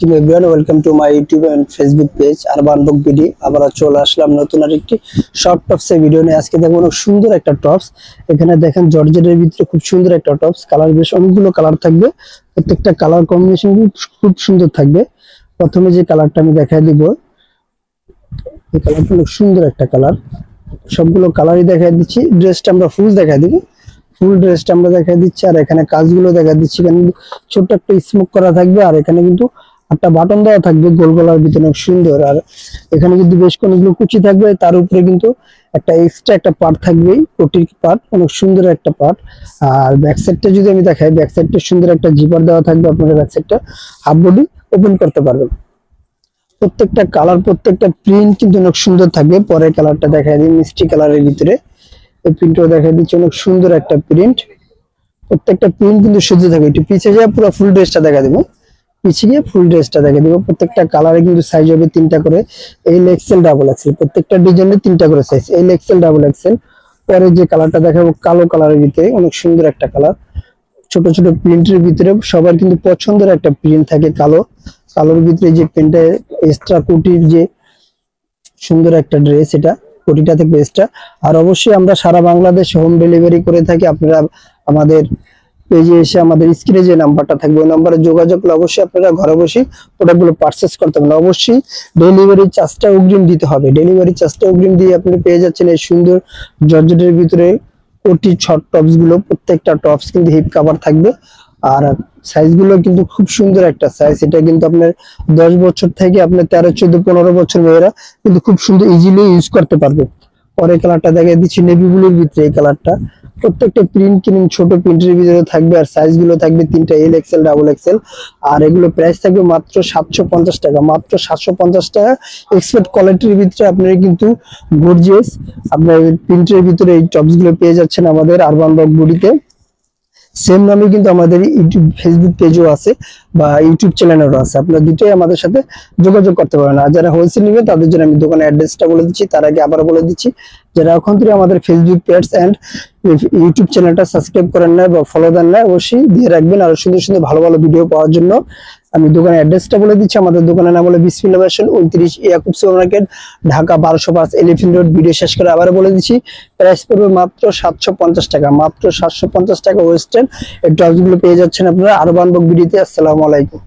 আসসালামু everyone, welcome to my YouTube and Facebook page Urban Book BD. আবার চলে আসলাম নতুন আরেকটি শর্ট টপসের ভিডিও নিয়ে। আজকে দেখো অনেক সুন্দর একটা টপস। এখানে দেখেন জর্জেটের ভিতরে খুব সুন্দর একটা টপস। কালার বেশ অনেকগুলো কালার থাকবে, প্রত্যেকটা কালার কম্বিনেশন খুব সুন্দর থাকবে। প্রথমে যে কালারটা আমি দেখাই দিব, এই কালারটা অনেক সুন্দর একটা কালার। সবগুলো কালারই দেখাই দিচ্ছি। ড্রেসটা আমরা ফুল দেখাই দিব, ফুল ড্রেসটা আমরা দেখা দিচ্ছি। আর এখানে কাজগুলো দেখা দিচ্ছি। এখানে ছোট্ট একটা স্মোক করা থাকবে, আর এখানে কিন্তু একটা বাটন দেওয়া থাকবে গোল গলার ভিতরে, অনেক সুন্দর। আর এখানে কিন্তু বেশ অনেকগুলো কুচি থাকবে, তার উপরে কিন্তু একটা এক্সট্রা একটা পার্ট থাকবে, কোটির পার্ট, অনেক সুন্দর একটা পার্ট। আর ব্যাক সাইডটা যদি আমি দেখাই, ব্যাক সাইডটা সুন্দর একটা জিপার দেওয়া থাকবে। আপনারা ব্যাক সাইডটা হাফ বডি ওপেন করতে পারবেন। প্রত্যেকটা কালার, প্রত্যেকটা প্রিন্ট কিন্তু অনেক সুন্দর থাকবে। পরের কালারটা দেখাই দিই, মিষ্টি কালারের ভিতরে এই প্রিন্টও দেখা দিচ্ছে, অনেক সুন্দর একটা প্রিন্ট। প্রত্যেকটা প্রিন্ট কিন্তু সহ্য থাকে। একটু পিছিয়ে যায়, পুরো ফুল ড্রেসটা দেখা দেবো, পিছিয়ে গিয়ে ফুল ড্রেসটা দেখা দেবো। প্রত্যেকটা কালারে কিন্তু সাইজ হবে 3টা করে, এল এক্সেল ডাবল এক্সেল। প্রত্যেকটা ডিজাইনের 3টা করে size, L XL double XL. পরে যে কালারটা দেখাবো কালো কালারের ভিতরে, অনেক সুন্দর একটা কালার। ছোট ছোট প্রিন্টের ভিতরে সবার কিন্তু পছন্দের একটা প্রিন্ট থাকে কালো। কালোর ভিতরে যে প্রিন্টটা এক্সট্রা কুটির যে সুন্দর একটা ড্রেস, এটা কোটিটা থেকে এক্সট্রা। আর অবশ্যই আমরা সারা বাংলাদেশ হোম ডেলিভারি করে থাকি। আপনারা আমাদের পেজে এসে আমাদের স্ক্রিনে যে নাম্বারটা থাকবে ওই নাম্বারে যোগাযোগ করলে অবশ্যই আপনারা ঘরে বসে প্রোডাক্টগুলো পারচেজ করতে পারবেন। অবশ্যই ডেলিভারি চার্জটা অগ্রিম দিতে হবে। ডেলিভারি চার্জটা অগ্রিম দিয়ে আপনি পেয়ে যাচ্ছেন এই সুন্দর জর্জেটের ভিতরে কোটি শর্ট টপস গুলো। প্রত্যেকটা টপস কিন্তু হিপ কভার থাকবে। আর সাইজ গুলো কিন্তু খুব সুন্দর একটা সাইজ। এটা কিন্তু আপনার 10 বছর থেকে আপনার 13, 14, 15 বছর মেয়েরা কিন্তু খুব সুন্দর ইজিলি ইউজ করতে পারবে। পরে কালারটা দেখাই দিচ্ছি নেভি ব্লুর ভিতরে, এই কালারটা। প্রত্যেকটা প্রিন্ট কিন্তু ছোট প্রিন্টের ভিতরে থাকবে, আর সাইজ গুলো থাকবে 3টা, এল এক্সেল ডাবল এক্সেল। আর এগুলো প্রাইস থাকবে মাত্র 750 টাকা, মাত্র 750 টাকা। এক্সপোর্ট কোয়ালিটির ভিতরে আপনারা কিন্তু গর্জিয়াস আপনার প্রিন্টের ভিতরে এই টপস গুলো পেয়ে যাচ্ছেন আমাদের আরবান বক বুডিতে। সেম নামে কিন্তু আমাদের ইউটিউব ফেসবুক পেজও আছে বা ইউটিউব চ্যানেলও আছে। আপনারা দুটোই আমাদের সাথে যোগাযোগ করতে পারেন। আর যারা হোলসেল নেবেন তাদের জন্য আমি দোকানের অ্যাড্রেসটা বলে দিচ্ছি। তার আগে আবার বলে দিচ্ছি, যারা এখন থেকে আমাদের ফেসবুক পেজ এন্ড ইউটিউব চ্যানেলটা সাবস্ক্রাইব করেন না বা ফলো দেন না, অবশ্যই দিয়ে রাখবেন। আর সুন্দর সুন্দর ভালো ভালো ভিডিও পাওয়ার জন্য আমি দোকানের অ্যাড্রেসটা বলে দিচ্ছি। আমাদের দোকানের নাম হলো Bismillah Fashion, 29 Yakub super market, Dhaka 1205 Elephant Road. Video শেষ করে আবার বলে দিচ্ছি, প্রাইস পড়বে মাত্র 750 টাকা, মাত্র 750 টাকা ওয়েস্টার্ন এই টপসগুলো পেয়ে যাচ্ছেন আপনারা আরবান বক ভিডিওতে। আসসালামু আলাইকুম।